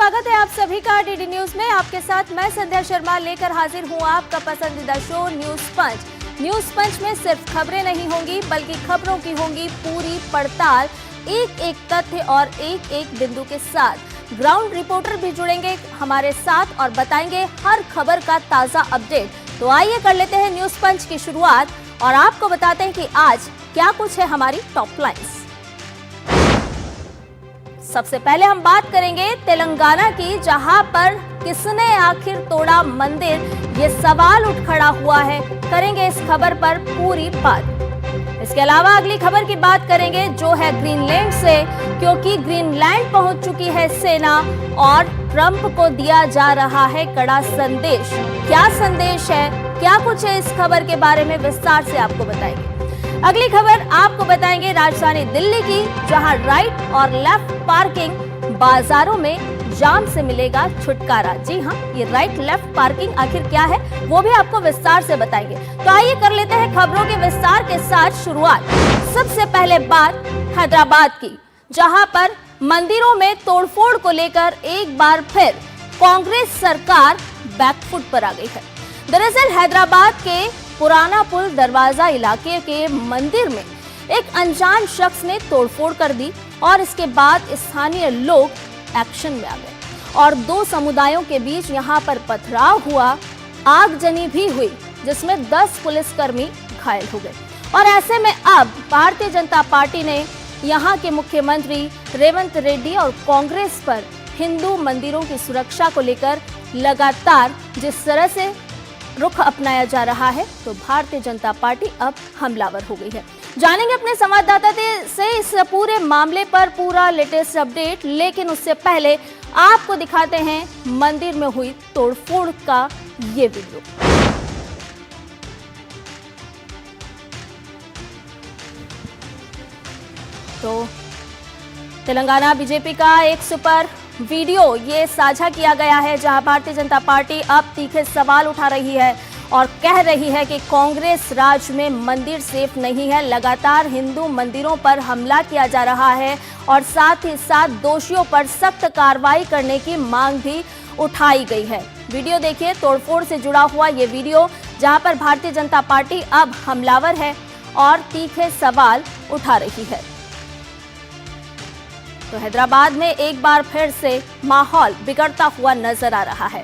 स्वागत है आप सभी का डीडी न्यूज में। आपके साथ मैं संध्या शर्मा लेकर हाजिर हूं आपका पसंदीदा शो न्यूज पंच। न्यूज पंच में सिर्फ खबरें नहीं होंगी बल्कि खबरों की होंगी पूरी पड़ताल, एक एक तथ्य और एक एक बिंदु के साथ। ग्राउंड रिपोर्टर भी जुड़ेंगे हमारे साथ और बताएंगे हर खबर का ताजा अपडेट। तो आइए कर लेते हैं न्यूज पंच की शुरुआत और आपको बताते हैं कि आज क्या कुछ है हमारी टॉप लाइन्स। सबसे पहले हम बात करेंगे तेलंगाना की, जहां पर किसने आखिर तोड़ा मंदिर, ये सवाल उठ खड़ा हुआ है। करेंगे इस खबर पर पूरी बात। इसके अलावा अगली खबर की बात करेंगे जो है ग्रीनलैंड से, क्योंकि ग्रीनलैंड पहुंच चुकी है सेना और ट्रंप को दिया जा रहा है कड़ा संदेश। क्या संदेश है, क्या कुछ है, इस खबर के बारे में विस्तार से आपको बताएंगे। अगली खबर आपको बताएंगे राजधानी दिल्ली की, जहां राइट और लेफ्ट पार्किंग, बाजारों में जाम से मिलेगा छुटकारा। जी हां, ये राइट लेफ्ट पार्किंग आखिर क्या है वो भी आपको विस्तार से बताएंगे। तो आइए कर लेते हैं खबरों के विस्तार के साथ शुरुआत। सबसे पहले बात हैदराबाद की, जहां पर मंदिरों में तोड़फोड़ को लेकर एक बार फिर कांग्रेस सरकार बैकफुट पर आ गई है। दरअसल हैदराबाद के पुराना पुल दरवाजा इलाके के मंदिर में एक अनजान शख्स ने तोड़फोड़ कर दी और इसके बाद स्थानीय लोग एक्शन में आ गए और दो समुदायों के बीच यहां पर पथराव हुआ, आगजनी भी हुई, जिसमें 10 पुलिसकर्मी घायल हो गए। और ऐसे में अब भारतीय जनता पार्टी ने यहां के मुख्यमंत्री रेवंत रेड्डी और कांग्रेस पर हिंदू मंदिरों की सुरक्षा को लेकर लगातार जिस तरह से रुख अपनाया जा रहा है, तो भारतीय जनता पार्टी अब हमलावर हो गई है। जानेंगे अपने संवाददाता से इस पूरे मामले पर पूरा लेटेस्ट अपडेट, लेकिन उससे पहले आपको दिखाते हैं मंदिर में हुई तोड़फोड़ का ये वीडियो। तो तेलंगाना बीजेपी का एक सुपर वीडियो ये साझा किया गया है, जहां भारतीय जनता पार्टी अब तीखे सवाल उठा रही है और कह रही है कि कांग्रेस राज में मंदिर सेफ नहीं है। लगातार हिंदू मंदिरों पर हमला किया जा रहा है और साथ ही साथ दोषियों पर सख्त कार्रवाई करने की मांग भी उठाई गई है। वीडियो देखिए, तोड़फोड़ से जुड़ा हुआ ये वीडियो, जहां पर भारतीय जनता पार्टी अब हमलावर है और तीखे सवाल उठा रही है। तो हैदराबाद में एक बार फिर से माहौल बिगड़ता हुआ नजर आ रहा है।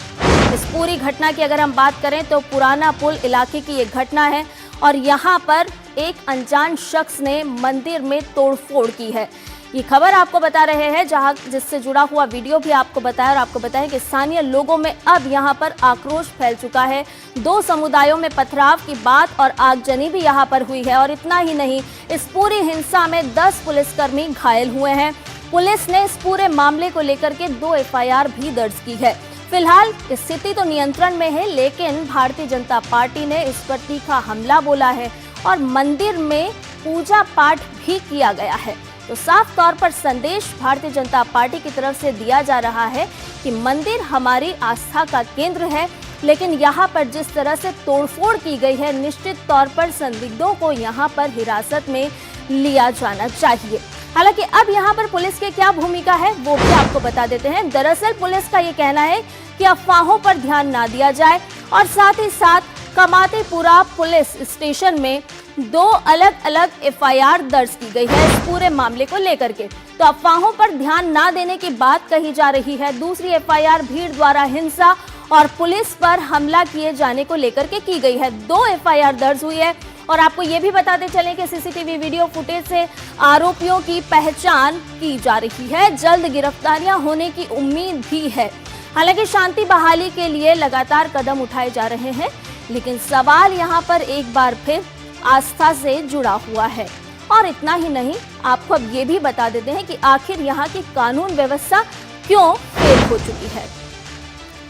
इस पूरी घटना की अगर हम बात करें तो पुराना पुल इलाके की ये घटना है और यहाँ पर एक अनजान शख्स ने मंदिर में तोड़फोड़ की है। ये खबर आपको बता रहे हैं, जहां जिससे जुड़ा हुआ वीडियो भी आपको बताया और आपको बताएं कि स्थानीय लोगों में अब यहाँ पर आक्रोश फैल चुका है। दो समुदायों में पथराव की बात और आगजनी भी यहाँ पर हुई है। और इतना ही नहीं, इस पूरी हिंसा में 10 पुलिसकर्मी घायल हुए हैं। पुलिस ने इस पूरे मामले को लेकर के 2 एफआईआर भी दर्ज की है। फिलहाल स्थिति तो नियंत्रण में है, लेकिन भारतीय जनता पार्टी ने इस पर तीखा हमला बोला है और मंदिर में पूजा पाठ भी किया गया है। तो साफ तौर पर संदेश भारतीय जनता पार्टी की तरफ से दिया जा रहा है कि मंदिर हमारी आस्था का केंद्र है, लेकिन यहाँ पर जिस तरह से तोड़फोड़ की गई है, निश्चित तौर पर संदिग्धों को यहाँ पर हिरासत में लिया जाना चाहिए। हालांकि अब यहाँ पर पुलिस की क्या भूमिका है वो भी आपको बता देते हैं। दरअसल पुलिस का ये कहना है कि अफवाहों पर ध्यान ना दिया जाए और साथ ही साथ कमातीपुरा पुलिस स्टेशन में 2 अलग अलग एफआईआर दर्ज की गई है इस पूरे मामले को लेकर के। तो अफवाहों पर ध्यान ना देने की बात कही जा रही है। दूसरी एफआईआर भीड़ द्वारा हिंसा और पुलिस पर हमला किए जाने को लेकर के की गई है। 2 एफआईआर दर्ज हुई है और आपको ये भी बताते चलें कि सीसीटीवी वीडियो फुटेज से आरोपियों की पहचान की जा रही है। जल्द गिरफ्तारियां होने की उम्मीद भी है। हालांकि शांति बहाली के लिए लगातार कदम उठाए जा रहे हैं, लेकिन सवाल यहां पर एक बार फिर आस्था से जुड़ा हुआ है। और इतना ही नहीं, आपको अब ये भी बता देते हैं कि आखिर यहाँ की कानून व्यवस्था क्यों फेल हो चुकी है।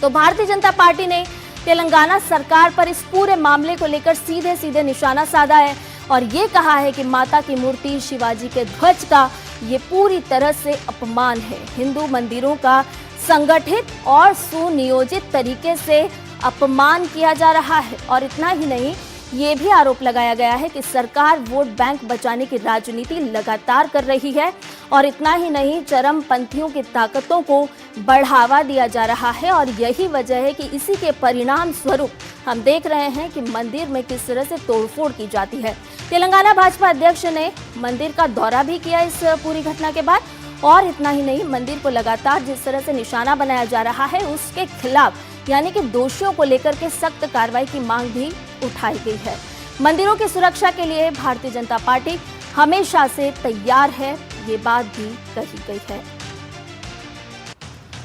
तो भारतीय जनता पार्टी ने तेलंगाना सरकार पर इस पूरे मामले को लेकर सीधे सीधे निशाना साधा है और ये कहा है कि माता की मूर्ति, शिवाजी के ध्वज का ये पूरी तरह से अपमान है। हिंदू मंदिरों का संगठित और सुनियोजित तरीके से अपमान किया जा रहा है। और इतना ही नहीं, ये भी आरोप लगाया गया है कि सरकार वोट बैंक बचाने की राजनीति लगातार कर रही है और इतना ही नहीं, चरमपंथियों की ताकतों को बढ़ावा दिया जा रहा है और यही वजह है कि इसी के परिणाम स्वरूप हम देख रहे हैं कि मंदिर में किस तरह से तोड़फोड़ की जाती है। तेलंगाना भाजपा अध्यक्ष ने मंदिर का दौरा भी किया इस पूरी घटना के बाद, और इतना ही नहीं, मंदिर को लगातार जिस तरह से निशाना बनाया जा रहा है उसके खिलाफ यानी कि दोषियों को लेकर के सख्त कार्रवाई की मांग भी उठाई गई है। मंदिरों की सुरक्षा के लिए भारतीय जनता पार्टी हमेशा से तैयार है, ये बात भी कही गई है।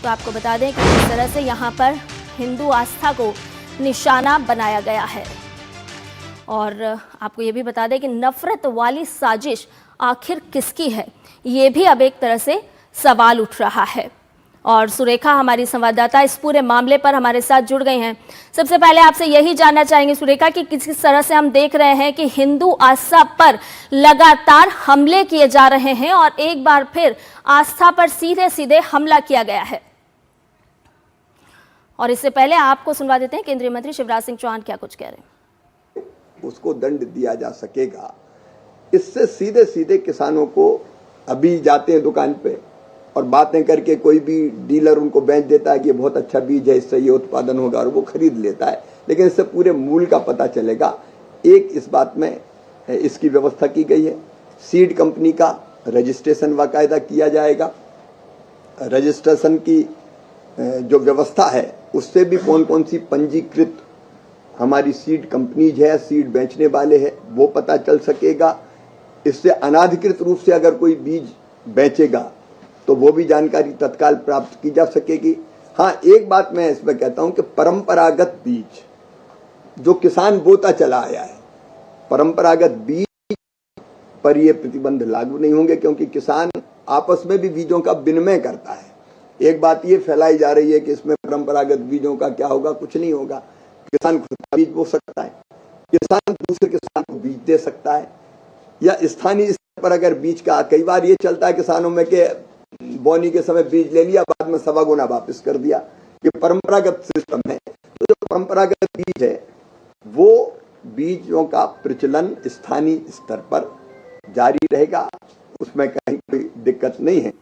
तो आपको बता दें कि इस तरह से यहाँ पर हिंदू आस्था को निशाना बनाया गया है। और आपको ये भी बता दें कि नफरत वाली साजिश आखिर किसकी है, ये भी अब एक तरह से सवाल उठ रहा है। और सुरेखा हमारी संवाददाता इस पूरे मामले पर हमारे साथ जुड़ गई हैं। सबसे पहले आपसे यही जानना चाहेंगे सुरेखा कि किस तरह से हम देख रहे हैं कि हिंदू आस्था पर लगातार हमले किए जा रहे हैं और एक बार फिर आस्था पर सीधे सीधे हमला किया गया है। और इससे पहले आपको सुनवा देते हैं केंद्रीय मंत्री शिवराज सिंह चौहान क्या कुछ कह रहे हैं। उसको दंड दिया जा सकेगा। इससे सीधे सीधे किसानों को, अभी जाते हैं दुकान पे और बातें करके कोई भी डीलर उनको बेच देता है कि ये बहुत अच्छा बीज है, इससे ये उत्पादन होगा, और वो खरीद लेता है, लेकिन इससे पूरे मूल का पता चलेगा। एक इस बात में इसकी व्यवस्था की गई है, सीड कंपनी का रजिस्ट्रेशन बाकायदा किया जाएगा। रजिस्ट्रेशन की जो व्यवस्था है उससे भी कौन कौन सी पंजीकृत हमारी सीड कंपनीज है, सीड बेचने वाले हैं, वो पता चल सकेगा। इससे अनाधिकृत रूप से अगर कोई बीज बेचेगा तो वो भी जानकारी तत्काल प्राप्त की जा सकेगी। हाँ, एक बात मैं इसमें कहता हूं कि परंपरागत बीज जो किसान बोता चला आया है, परंपरागत बीज पर ये प्रतिबंध लागू नहीं होंगे, क्योंकि किसान आपस में भी बीजों का विनिमय करता है। एक बात ये फैलाई जा रही है कि इसमें परंपरागत बीजों का क्या होगा, कुछ नहीं होगा। किसान खुद का बीज बो सकता है, किसान दूसरे किसान को बीज दे सकता है, या स्थानीय स्तर पर अगर बीज का, कई बार ये चलता है किसानों में कि बोनी के समय बीज ले लिया, बाद में 1.25 गुना वापस कर दिया, ये परंपरागत सिस्टम है। तो जो परंपरागत बीज है वो बीजों का प्रचलन स्थानीय स्तर पर जारी रहेगा, उसमें कहीं कोई दिक्कत नहीं है।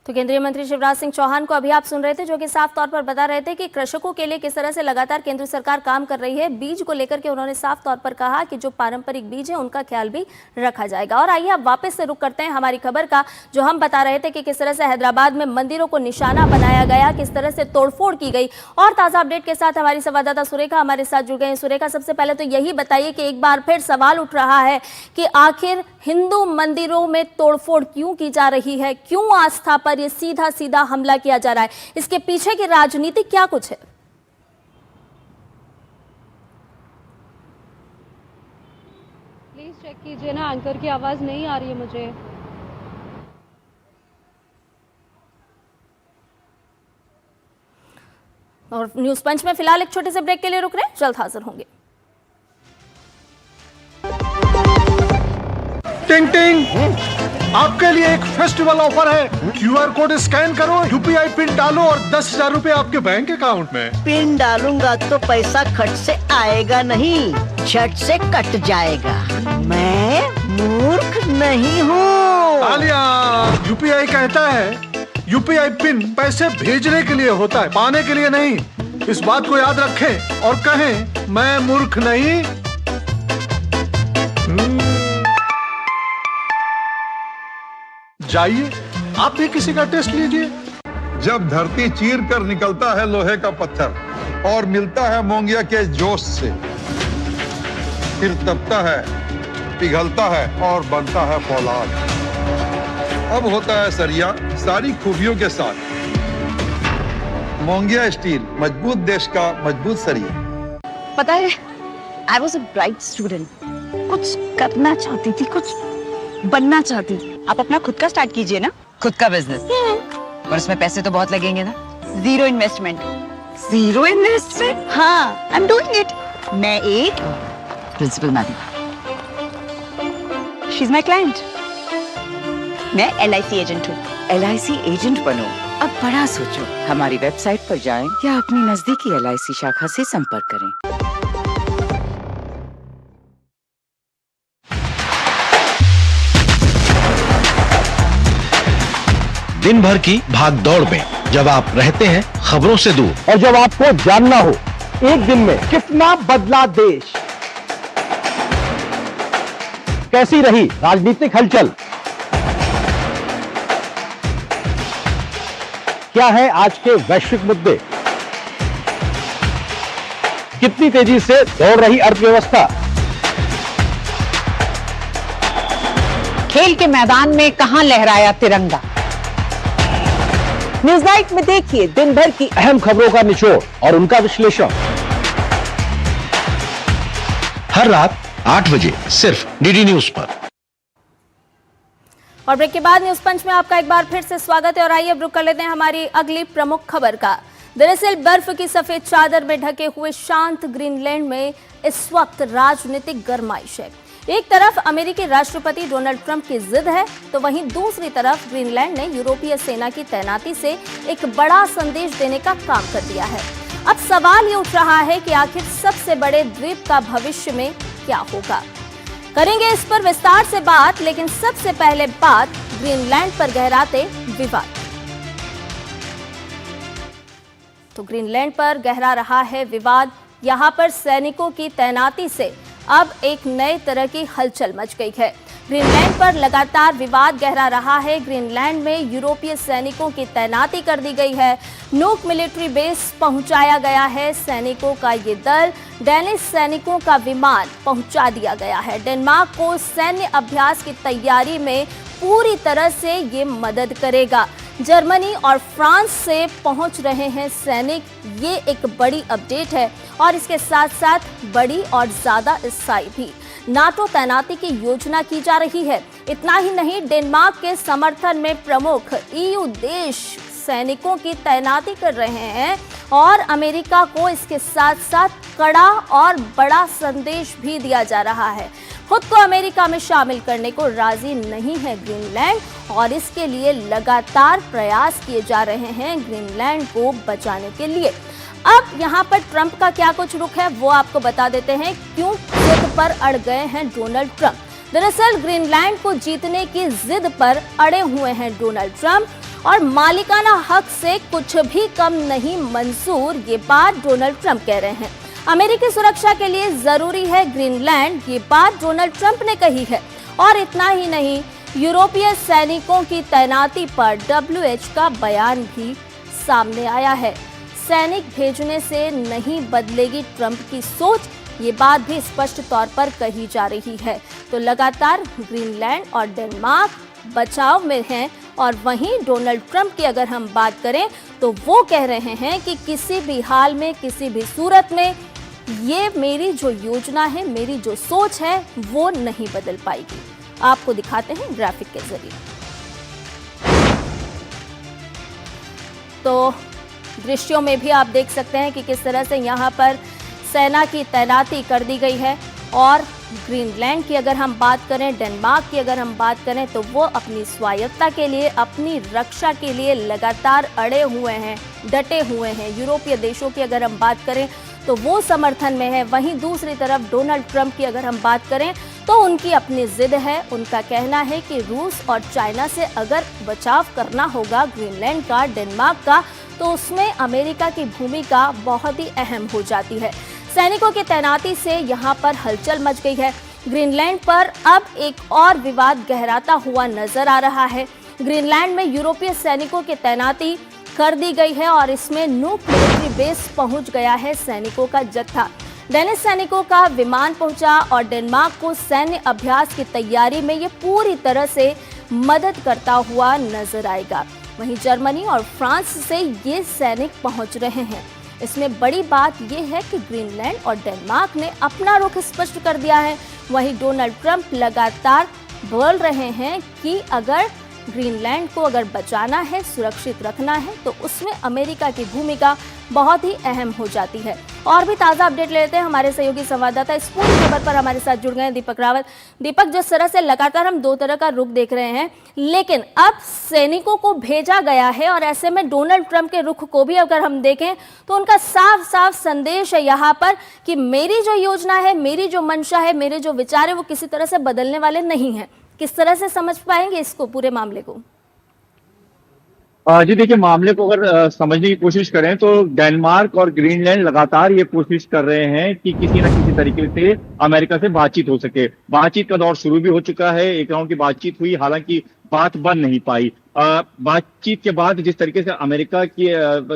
तो केंद्रीय मंत्री शिवराज सिंह चौहान को अभी आप सुन रहे थे, जो कि साफ तौर पर बता रहे थे कि कृषकों के लिए किस तरह से लगातार केंद्र सरकार काम कर रही है। बीज को लेकर के उन्होंने साफ तौर पर कहा कि जो पारंपरिक बीज है उनका ख्याल भी रखा जाएगा। और आइए अब वापस से रुक करते हैं हमारी खबर का, जो हम बता रहे थे कि किस तरह से हैदराबाद में मंदिरों को निशाना बनाया गया, किस तरह से तोड़फोड़ की गई। और ताज़ा अपडेट के साथ हमारी संवाददाता सुरेखा हमारे साथ जुड़ गए। सुरेखा, सबसे पहले तो यही बताइए कि एक बार फिर सवाल उठ रहा है कि आखिर हिंदू मंदिरों में तोड़फोड़ क्यों की जा रही है, क्यों आस्था पर ये सीधा सीधा हमला किया जा रहा है, इसके पीछे की राजनीति क्या कुछ है? प्लीज चेक कीजिए ना, एंकर की आवाज नहीं आ रही है मुझे। और न्यूज पंच में फिलहाल एक छोटे से ब्रेक के लिए रुक रहे हैं, जल्द हाजिर होंगे। टिंग टिंग, आपके लिए एक फेस्टिवल ऑफर है। क्यूआर कोड स्कैन करो, यूपीआई पिन डालो और 10,000 रुपए आपके बैंक अकाउंट में। पिन डालूंगा तो पैसा खट से आएगा नहीं, झट से कट जाएगा। मैं मूर्ख नहीं हूँ। आलिया, यूपीआई कहता है यूपीआई पिन पैसे भेजने के लिए होता है, पाने के लिए नहीं। इस बात को याद रखें और कहें मैं मूर्ख नहीं। जाइए, आप भी किसी का टेस्ट लीजिए। जब धरती चीर कर निकलता है लोहे का पत्थर और मिलता है मोंगिया के जोश से, फिर तपता है, पिघलता है और बनता है फौलाद। अब होता है सरिया सारी खूबियों के साथ। मोंगिया स्टील, मजबूत देश का मजबूत सरिया। पता है, I was a bright student. कुछ करना चाहती थी, कुछ बनना चाहती थी। आप अपना खुद का स्टार्ट कीजिए ना। खुद का बिजनेस? पर उसमें पैसे तो बहुत लगेंगे ना। Zero investment. Zero investment? हाँ, I'm doing it. मैं एक principal madam. She's my client. मैं LIC एजेंट हूँ। LIC एजेंट बनो, अब बड़ा सोचो। हमारी वेबसाइट पर जाएं या अपनी नजदीकी LIC शाखा से संपर्क करें। दिन भर की भाग दौड़ में जब आप रहते हैं खबरों से दूर और जब आपको जानना हो एक दिन में कितना बदला देश, कैसी रही राजनीतिक हलचल, क्या है आज के वैश्विक मुद्दे, कितनी तेजी से दौड़ रही अर्थव्यवस्था, खेल के मैदान में कहां लहराया तिरंगा। न्यूज नाइट में देखिए दिन भर की अहम खबरों का निचोड़ और उनका विश्लेषण हर रात 8 बजे सिर्फ डीडी न्यूज पर। और ब्रेक के बाद न्यूज पंच में आपका एक बार फिर से स्वागत है और आइए अब रुक कर लेते हैं हमारी अगली प्रमुख खबर का। दरअसल बर्फ की सफेद चादर में ढके हुए शांत ग्रीनलैंड में इस वक्त राजनीतिक गरमाइश है। एक तरफ अमेरिकी राष्ट्रपति डोनाल्ड ट्रंप की जिद है तो वहीं दूसरी तरफ ग्रीनलैंड ने यूरोपीय सेना की तैनाती से एक बड़ा संदेश देने का काम कर दिया है। अब सवाल ये उठ रहा है कि आखिर सबसे बड़े द्वीप का भविष्य में क्या होगा। करेंगे इस पर विस्तार से बात, लेकिन सबसे पहले बात ग्रीनलैंड पर गहराते विवाद। तो ग्रीनलैंड पर गहरा रहा है विवाद। यहां पर सैनिकों की तैनाती से अब एक नए तरह की हलचल मच गई है। ग्रीनलैंड पर लगातार विवाद गहरा रहा है। ग्रीनलैंड में यूरोपीय सैनिकों की तैनाती कर दी गई है। नूक मिलिट्री बेस पहुंचाया गया है। सैनिकों का ये दल डेनिश सैनिकों का विमान पहुंचा दिया गया है। डेनमार्क को सैन्य अभ्यास की तैयारी में पूरी तरह से ये मदद करेगा। जर्मनी और फ्रांस से पहुंच रहे हैं सैनिक। ये एक बड़ी अपडेट है और इसके साथ साथ बड़ी और ज्यादा स्थायी भी नाटो तैनाती की योजना की जा रही है। इतना ही नहीं, डेनमार्क के समर्थन में प्रमुख ईयू देश सैनिकों की तैनाती कर रहे हैं और अमेरिका को इसके साथ साथ कड़ा और बड़ा संदेश भी दिया जा रहा है। खुद को अमेरिका में शामिल करने को राजी नहीं है ग्रीनलैंड और इसके लिए लगातार प्रयास किए जा रहे हैं ग्रीनलैंड को बचाने के लिए। अब यहाँ पर ट्रंप का क्या कुछ रुख है वो आपको बता देते हैं। क्यों जिद पर अड़ गए हैं डोनाल्ड ट्रंप। दरअसल ग्रीनलैंड को जीतने की जिद पर अड़े हुए हैं डोनाल्ड ट्रंप और मालिकाना हक से कुछ भी कम नहीं मंजूर, ये बात डोनाल्ड ट्रंप कह रहे हैं। अमेरिकी सुरक्षा के लिए जरूरी है ग्रीनलैंड, ये बात डोनाल्ड ट्रंप ने कही है। और इतना ही नहीं, यूरोपीय सैनिकों की तैनाती पर WH का बयान भी सामने आया है। सैनिक भेजने से नहीं बदलेगी ट्रंप की सोच, ये बात भी स्पष्ट तौर पर कही जा रही है। तो लगातार ग्रीनलैंड और डेनमार्क बचाव में हैं और वहीं डोनाल्ड ट्रंप की अगर हम बात करें तो वो कह रहे हैं कि किसी भी हाल में, किसी भी सूरत में ये मेरी जो योजना है, मेरी जो सोच है वो नहीं बदल पाएगी। आपको दिखाते हैं ग्राफिक के जरिए। तो दृश्यों में भी आप देख सकते हैं कि किस तरह से यहाँ पर सेना की तैनाती कर दी गई है। और ग्रीनलैंड की अगर हम बात करें, डेनमार्क की अगर हम बात करें तो वो अपनी स्वायत्तता के लिए, अपनी रक्षा के लिए लगातार अड़े हुए हैं, डटे हुए हैं। यूरोपीय देशों की अगर हम बात करें तो वो समर्थन में है। वहीं दूसरी तरफ डोनाल्ड ट्रंप की अगर हम बात करें तो उनकी अपनी जिद है। उनका कहना है कि रूस और चाइना से अगर बचाव करना होगा ग्रीनलैंड का, डेनमार्क का, तो उसमें अमेरिका की भूमिका बहुत ही अहम हो जाती है। सैनिकों की तैनाती से यहाँ पर हलचल मच गई है। ग्रीनलैंड पर अब एक और विवाद गहराता हुआ नजर आ रहा है। ग्रीनलैंड में यूरोपीय सैनिकों की तैनाती कर दी गई है और इसमें नूक मिलिट्री बेस पहुंच गया है सैनिकों का जत्था। डेनिश सैनिकों का विमान पहुंचा और डेनमार्क को सैन्य अभ्यास की तैयारी में ये पूरी तरह से मदद करता हुआ नजर आएगा। वहीं जर्मनी और फ्रांस से ये सैनिक पहुंच रहे हैं। इसमें बड़ी बात यह है कि ग्रीनलैंड और डेनमार्क ने अपना रुख स्पष्ट कर दिया है। वहीं डोनाल्ड ट्रंप लगातार बोल रहे हैं कि अगर ग्रीनलैंड को अगर बचाना है, सुरक्षित रखना है, तो उसमें अमेरिका की भूमिका बहुत ही अहम हो जाती है। और भी ताज़ा अपडेट लेते हैं। हमारे सहयोगी संवाददाता इस पूरी खबर पर हमारे साथ जुड़ गए हैं दीपक रावत। दीपक, जिस तरह से लगातार हम दो तरह का रुख देख रहे हैं, लेकिन अब सैनिकों को भेजा गया है और ऐसे में डोनाल्ड ट्रंप के रुख को भी अगर हम देखें तो उनका साफ साफ संदेश है यहाँ पर कि मेरी जो योजना है, मेरी जो मंशा है, मेरे जो विचार है वो किसी तरह से बदलने वाले नहीं हैं। किस तरह से समझ पाएंगे इसको, पूरे मामले को? जी देखिए, मामले को अगर समझने की कोशिश करें तो डेनमार्क और ग्रीनलैंड लगातार ये कोशिश कर रहे हैं कि किसी न किसी तरीके से अमेरिका से बातचीत हो सके। बातचीत का दौर शुरू भी हो चुका है, एक राउंड की बातचीत हुई, हालांकि बात बन नहीं पाई। बातचीत के बाद जिस तरीके से अमेरिका की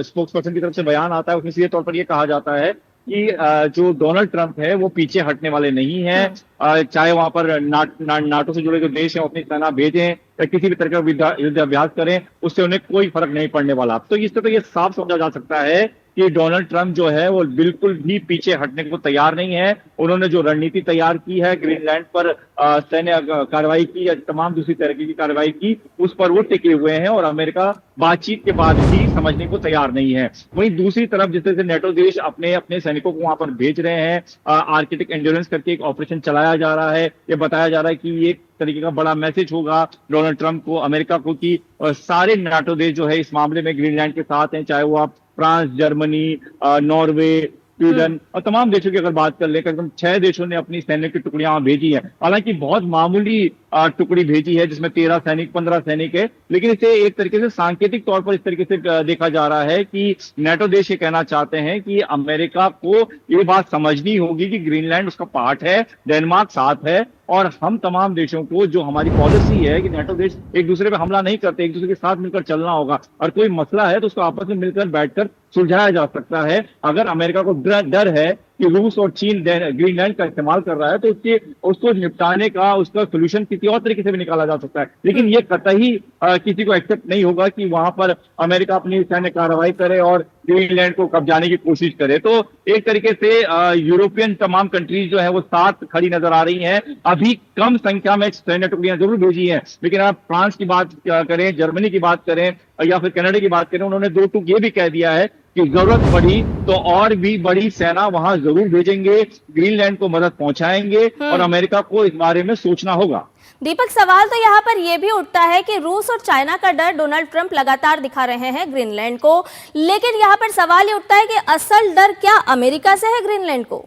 स्पोक्स पर्सन की तरफ से बयान आता है, उसमें सीधे तौर पर यह कहा जाता है कि जो डोनाल्ड ट्रंप है वो पीछे हटने वाले नहीं है। चाहे वहां पर नाटो से जुड़े जो देश हैं अपनी सेना भेजें या किसी भी तरह का युद्ध अभ्यास करें, उससे उन्हें कोई फर्क नहीं पड़ने वाला। तो इससे तो ये साफ समझा जा सकता है कि डोनाल्ड ट्रंप जो है वो बिल्कुल भी पीछे हटने को तैयार नहीं है। उन्होंने जो रणनीति तैयार की है, ग्रीनलैंड पर सैन्य कार्रवाई की या तमाम दूसरी तरह की कार्रवाई की, उस पर वो टिके हुए हैं और अमेरिका बातचीत के बाद भी समझने को तैयार नहीं है। वहीं दूसरी तरफ जिस तरह से नेटो देश अपने अपने सैनिकों को वहां पर भेज रहे हैं, आर्कटिक एंड्योरेंस करके एक ऑपरेशन चलाया जा रहा है, ये बताया जा रहा है कि ये एक तरीके का बड़ा मैसेज होगा डोनाल्ड ट्रंप को, अमेरिका को, कि सारे नाटो देश जो है इस मामले में ग्रीनलैंड के साथ हैं, चाहे वो आप फ्रांस, जर्मनी, नॉर्वे, स्वीडन और तमाम देशों की अगर बात कर ले, करीबन 6 देशों ने अपनी सैन्य की टुकड़ियां वहां भेजी है। हालांकि बहुत मामूली टुकड़ी भेजी है जिसमें 13 सैनिक 15 सैनिक है, लेकिन इसे एक तरीके से सांकेतिक तौर पर इस तरीके से देखा जा रहा है कि नेटो देश ये कहना चाहते हैं कि अमेरिका को ये बात समझनी होगी कि ग्रीनलैंड उसका पार्ट है, डेनमार्क साथ है, और हम तमाम देशों को जो हमारी पॉलिसी है कि नेटो देश एक दूसरे पे हमला नहीं करते, एक दूसरे के साथ मिलकर चलना होगा, और कोई मसला है तो उसको आपस में मिलकर बैठकर सुलझाया जा सकता है। अगर अमेरिका को डर है कि रूस और चीन ग्रीनलैंड का इस्तेमाल कर रहा है तो उसको निपटाने का उसका सोल्यूशन किसी और तरीके से भी निकाला जा सकता है, लेकिन ये कतई किसी को एक्सेप्ट नहीं होगा कि वहां पर अमेरिका अपनी सैन्य कार्रवाई करे और ग्रीनलैंड को कब्जाने की कोशिश करे। तो एक तरीके से यूरोपियन तमाम कंट्रीज जो है वो साथ खड़ी नजर आ रही हैं। अभी कम संख्या में सैन्य टुकड़ियां जरूर भेजी हैं, लेकिन आप फ्रांस की बात करें, जर्मनी की बात करें या फिर कनाडा की बात करें, उन्होंने 2 टूक ये भी कह दिया है कि जरूरत पड़ी तो और भी बड़ी सेना वहां जरूर भेजेंगे, ग्रीनलैंड को मदद पहुंचाएंगे और अमेरिका को इस बारे में सोचना होगा। दीपक, सवाल तो यहाँ पर यह भी उठता है कि रूस और चाइना का डर डोनाल्ड ट्रंप लगातार दिखा रहे हैं ग्रीनलैंड को, लेकिन यहाँ पर सवाल ये उठता है कि असल डर क्या अमेरिका से है ग्रीनलैंड को?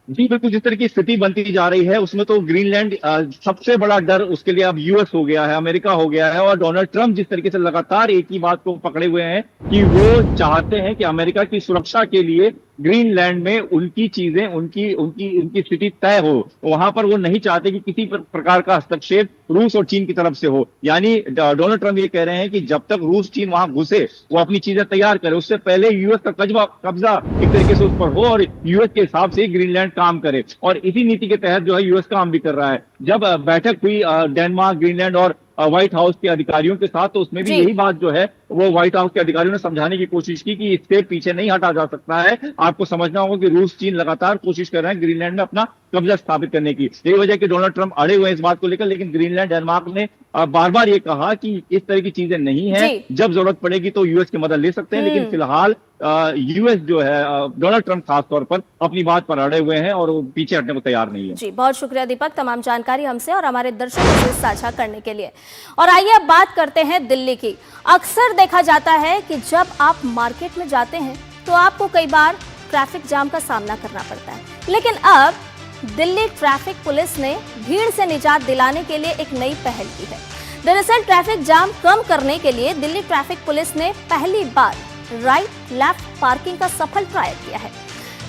जी बिल्कुल, जिस तरह की स्थिति बनती जा रही है उसमें तो ग्रीनलैंड सबसे बड़ा डर उसके लिए अब यूएस हो गया है, अमेरिका हो गया है। और डोनाल्ड ट्रंप जिस तरीके से लगातार एक ही बात को पकड़े हुए हैं कि वो चाहते हैं कि अमेरिका की सुरक्षा के लिए ग्रीनलैंड में उनकी चीजें, उनकी स्थिति तय हो, वहां पर वो नहीं चाहते कि किसी प्रकार का हस्तक्षेप रूस और चीन की तरफ से हो। यानी डोनाल्ड ट्रंप ये कह रहे हैं कि जब तक रूस चीन वहां घुसे, वो अपनी चीजें तैयार करे, उससे पहले यूएस का कब्जा एक तरीके से उस पर हो और यूएस के हिसाब से ग्रीनलैंड काम करे। और इसी नीति के तहत जो है यूएस काम भी कर रहा है। जब बैठक हुई डेनमार्क, ग्रीनलैंड और व्हाइट हाउस के अधिकारियों के साथ, तो उसमें भी यही बात जो है वो व्हाइट हाउस के अधिकारियों ने समझाने की कोशिश की कि इससे पीछे नहीं हटा जा सकता है। आपको समझना होगा कि रूस चीन लगातार कोशिश कर रहे हैं ग्रीनलैंड में अपना कब्जा स्थापित करने की। यही वजह कि डोनाल्ड ट्रंप अड़े हुए हैं इस बात को लेकर, लेकिन ग्रीनलैंड, डेनमार्क ने बार बार ये कहा कि इस तरह की चीजें नहीं है, जब जरूरत पड़ेगी तो यूएस की मदद ले सकते हैं, लेकिन फिलहाल यूएस जो है, डोनाल्ड ट्रंप खासतौर पर अपनी बात पर अड़े हुए हैं और वो पीछे हटने को तैयार नहीं है। जी, बहुत शुक्रिया दीपक, तमाम जानकारी हमसे और हमारे दर्शकों से साझा करने के लिए। और आइए अब बात करते हैं दिल्ली की। अक्सर देखा जाता है कि जब आप मार्केट में जाते हैं तो आपको कई बार ट्रैफिक जाम का सामना करना पड़ता है, लेकिन अब दिल्ली ट्रैफिक पुलिस ने भीड़ से निजात दिलाने के लिए एक नई पहल की है। दरअसल ट्रैफिक जाम कम करने के लिए दिल्ली ट्रैफिक पुलिस ने पहली बार राइट लेफ्ट पार्किंग का सफल ट्रायल किया है।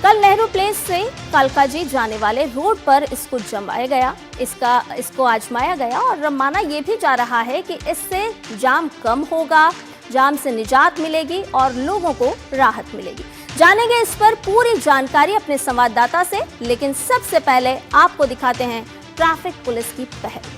कल नेहरू प्लेस से कालकाजी जाने वाले रोड पर इसको जमाया गया, इसको आजमाया गया और माना यह भी जा रहा है कि इससे जाम कम होगा, जाम से निजात मिलेगी और लोगों को राहत मिलेगी। जानेंगे इस पर पूरी जानकारी अपने संवाददाता से, लेकिन सबसे पहले आपको दिखाते हैं ट्रैफिक पुलिस की पहल।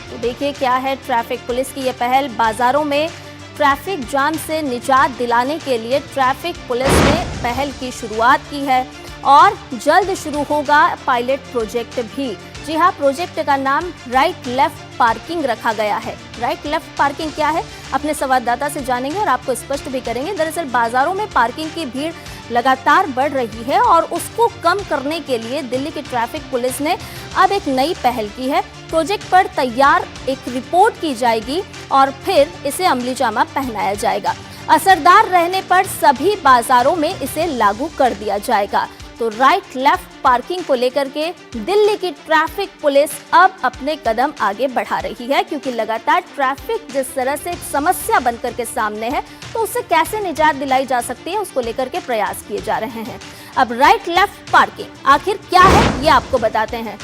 तो देखिए क्या है ट्रैफिक पुलिस की यह पहल। बाजारों में ट्रैफिक जाम से निजात दिलाने के लिए ट्रैफिक पुलिस ने पहल की शुरुआत की है और जल्द शुरू होगा पायलट प्रोजेक्ट भी। जी हाँ, प्रोजेक्ट का नाम राइट लेफ्ट पार्किंग रखा गया है। राइट लेफ्ट पार्किंग क्या है, अपने संवाददाता से जानेंगे और आपको स्पष्ट भी करेंगे। दरअसल बाजारों में पार्किंग की भीड़ लगातार बढ़ रही है और उसको कम करने के लिए दिल्ली की ट्रैफिक पुलिस ने अब एक नई पहल की है। प्रोजेक्ट पर तैयार एक रिपोर्ट की जाएगी और फिर इसे अमली जामा पहनाया जाएगा। असरदार रहने पर सभी बाजारों में इसे लागू कर दिया जाएगा। तो राइट लेफ्ट पार्किंग को लेकर के दिल्ली की ट्रैफिक पुलिस अब अपने कदम आगे बढ़ा रही है, क्योंकि लगातार ट्रैफिक जिस तरह से एक समस्या बनकर के सामने है, तो उससे कैसे निजात दिलाई जा सकती है उसको लेकर के प्रयास किए जा रहे हैं। अब राइट लेफ्ट पार्किंग आखिर क्या है ये आपको बताते हैं।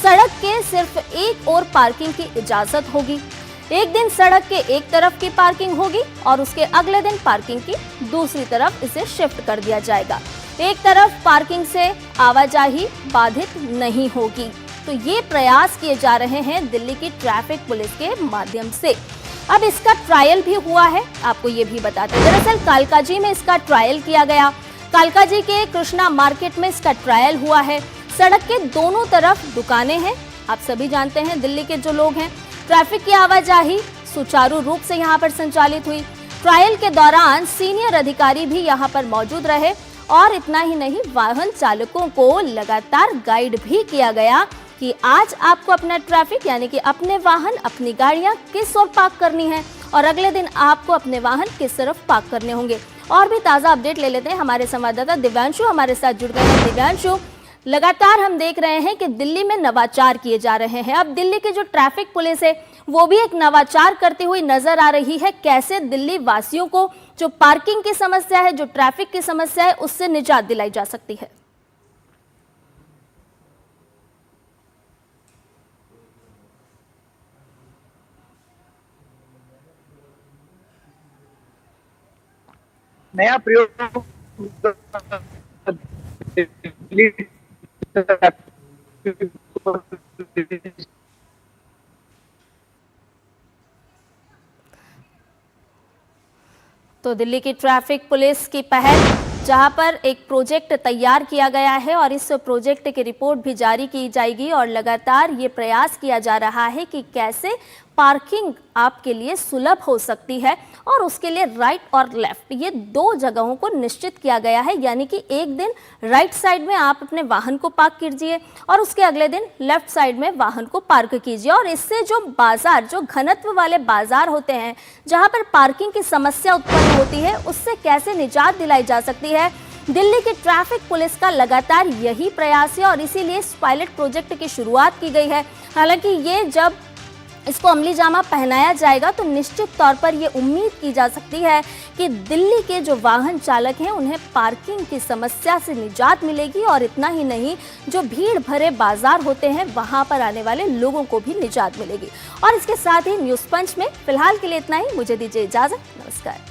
सड़क के सिर्फ एक और पार्किंग की इजाजत होगी। एक दिन सड़क के एक तरफ की पार्किंग होगी और उसके अगले दिन पार्किंग की दूसरी तरफ इसे शिफ्ट कर दिया जाएगा। एक तरफ पार्किंग से आवाजाही बाधित नहीं होगी। तो ये प्रयास किए जा रहे हैं दिल्ली की ट्रैफिक पुलिस के माध्यम से। अब इसका ट्रायल भी हुआ है, आपको ये भी बताते हैं। दरअसल कालकाजी में इसका ट्रायल किया गया। कालकाजी के कृष्णा मार्केट में इसका ट्रायल हुआ है। सड़क के दोनों तरफ दुकानें हैं। आप सभी जानते हैं दिल्ली के जो लोग हैं, ट्रैफिक की आवाजाही सुचारू रूप से यहाँ पर संचालित हुई। ट्रायल के दौरान सीनियर अधिकारी भी यहाँ पर मौजूद रहे और इतना ही नहीं, वाहन चालकों को लगातार गाइड भी किया गया कि आज आपको अपना ट्रैफिक यानी कि अपने वाहन, अपनी गाड़ियां किस ओर पार्क करनी है और अगले दिन आपको अपने वाहन किस तरफ पार्क करने होंगे। और भी ताज़ा अपडेट ले लेते हैं। हमारे संवाददाता दिव्यांशु हमारे साथ जुड़ गए हैं। दिव्यांशु, लगातार हम देख रहे हैं कि दिल्ली में नवाचार किए जा रहे हैं। अब दिल्ली की जो ट्रैफिक पुलिस है वो भी एक नवाचार करती हुई नजर आ रही है। कैसे दिल्ली वासियों को जो पार्किंग की समस्या है, जो ट्रैफिक की समस्या है, उससे निजात दिलाई जा सकती है? नया प्रयोग तो दिल्ली की ट्रैफिक पुलिस की पहल, जहां पर एक प्रोजेक्ट तैयार किया गया है और इस प्रोजेक्ट की रिपोर्ट भी जारी की जाएगी और लगातार ये प्रयास किया जा रहा है कि कैसे पार्किंग आपके लिए सुलभ हो सकती है और उसके लिए राइट और लेफ्ट ये दो जगहों को निश्चित किया गया है। यानी कि एक दिन राइट साइड में आप अपने वाहन को पार्क कीजिए और उसके अगले दिन लेफ्ट साइड में वाहन को पार्क कीजिए। और इससे जो बाजार, जो घनत्व वाले बाजार होते हैं जहां पर पार्किंग की समस्या उत्पन्न होती है, उससे कैसे निजात दिलाई जा सकती है। दिल्ली की ट्रैफिक पुलिस का लगातार यही प्रयास है और इसीलिए इस पायलट प्रोजेक्ट की शुरुआत की गई है। हालांकि ये जब इसको अमली जामा पहनाया जाएगा तो निश्चित तौर पर ये उम्मीद की जा सकती है कि दिल्ली के जो वाहन चालक हैं उन्हें पार्किंग की समस्या से निजात मिलेगी और इतना ही नहीं, जो भीड़ भरे बाजार होते हैं वहां पर आने वाले लोगों को भी निजात मिलेगी। और इसके साथ ही न्यूज़ पंच में फिलहाल के लिए इतना ही। मुझे दीजिए इजाजत। नमस्कार।